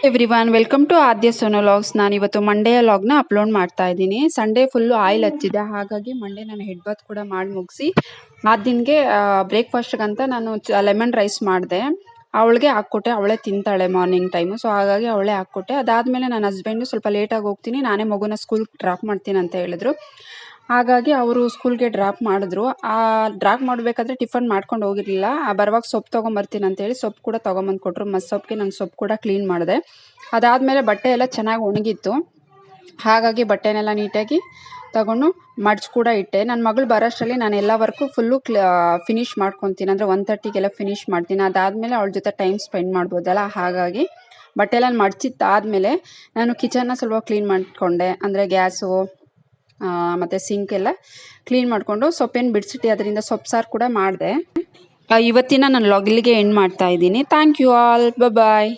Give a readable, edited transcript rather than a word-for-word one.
Everyone welcome to Aadya ಸೋನೋ ಲಾಗ್ಸ್. ನಾನು ಇವತ್ತು ಮಂಡೆಯ ಲಾಗ್ನ ಅಪ್ಲೋಡ್ ಮಾಡ್ತಾ ಇದ್ದೀನಿ. ಸಂಡೇ ಫುಲ್ಲು ಆಯಿಲ್ ಹಚ್ಚಿದೆ, ಹಾಗಾಗಿ ಮಂಡೇ ನಾನು ಹೆಡ್ ಬಾತ್ ಕೂಡ ಮಾಡಿ ಮುಗಿಸಿ ಆದ್ಯನ್ಗೆ ಬ್ರೇಕ್ಫಾಸ್ಟ್ಗಂತ ನಾನು ಲೆಮನ್ ರೈಸ್ ಮಾಡಿದೆ. ಅವಳಿಗೆ ಹಾಕ್ಕೊಟ್ಟೆ, ಅವಳೇ ತಿಂತಾಳೆ ಮಾರ್ನಿಂಗ್ ಟೈಮು. ಸೊ ಹಾಗಾಗಿ ಅವಳೇ ಹಾಕ್ಕೊಟ್ಟೆ. ಅದಾದಮೇಲೆ ನನ್ನ ಹಸ್ಬೆಂಡು ಸ್ವಲ್ಪ ಲೇಟಾಗಿ ಹೋಗ್ತೀನಿ, ನಾನೇ ಮಗುನ ಸ್ಕೂಲ್ಗೆ ಡ್ರಾಪ್ ಮಾಡ್ತೀನಿ ಅಂತ ಹೇಳಿದ್ರು. ಹಾಗಾಗಿ ಅವರು ಸ್ಕೂಲ್ಗೆ ಡ್ರಾಪ್ ಮಾಡಿದ್ರು. ಡ್ರಾಪ್ ಮಾಡಬೇಕಾದ್ರೆ ಟಿಫನ್ ಮಾಡ್ಕೊಂಡು ಹೋಗಿರಲಿಲ್ಲ. ಬರುವಾಗ ಸೊಪ್ಪು ತೊಗೊಂಬರ್ತೀನಿ ಅಂತೇಳಿ ಸೊಪ್ಪು ಕೂಡ ತೊಗೊಂಬಂದು ಕೊಟ್ಟರು. ಸೊಪ್ಪಿಗೆ ನಾನು ಸೊಪ್ಪು ಕೂಡ ಕ್ಲೀನ್ ಮಾಡಿದೆ. ಅದಾದಮೇಲೆ ಬಟ್ಟೆ ಎಲ್ಲ ಚೆನ್ನಾಗಿ ಒಣಗಿತ್ತು, ಹಾಗಾಗಿ ಬಟ್ಟೆನೆಲ್ಲ ನೀಟಾಗಿ ತಗೊಂಡು ಮಡ್ಚಿ ಕೂಡ ಇಟ್ಟೆ. ನನ್ನ ಮಗಳು ಬರೋಷ್ಟರಲ್ಲಿ ನಾನು ಎಲ್ಲ ವರ್ಕು ಫುಲ್ಲು ಫಿನಿಷ್ ಮಾಡ್ಕೊತೀನಿ, ಅಂದರೆ 1:30ಗೆಲ್ಲ ಫಿನಿಷ್ ಮಾಡ್ತೀನಿ. ಅದಾದಮೇಲೆ ಅವಳ ಜೊತೆ ಟೈಮ್ ಸ್ಪೆಂಡ್ ಮಾಡ್ಬೋದಲ್ಲ, ಹಾಗಾಗಿ ಬಟ್ಟೆ ಎಲ್ಲ ಮಡ್ಚಿದ್ದಾದಮೇಲೆ ನಾನು ಕಿಚನ್ನ ಸ್ವಲ್ಪ ಕ್ಲೀನ್ ಮಾಡಿಕೊಂಡೆ. ಅಂದರೆ ಗ್ಯಾಸು ಮತ್ತು ಸಿಂಕ್ ಎಲ್ಲ ಕ್ಲೀನ್ ಮಾಡಿಕೊಂಡು ಸೊಪ್ಪೇನು ಬಿಡಿಸಿಟ್ಟು ಅದರಿಂದ ಸೊಪ್ಪು ಸಾರು ಕೂಡ ಮಾಡಿದೆ. ಇವತ್ತಿನ ನಾನು ಲಾಗ್ ಇಲ್ಲಿಗೆ ಎಂಡ್ ಮಾಡ್ತಾ ಇದ್ದೀನಿ. Thank you all, bye.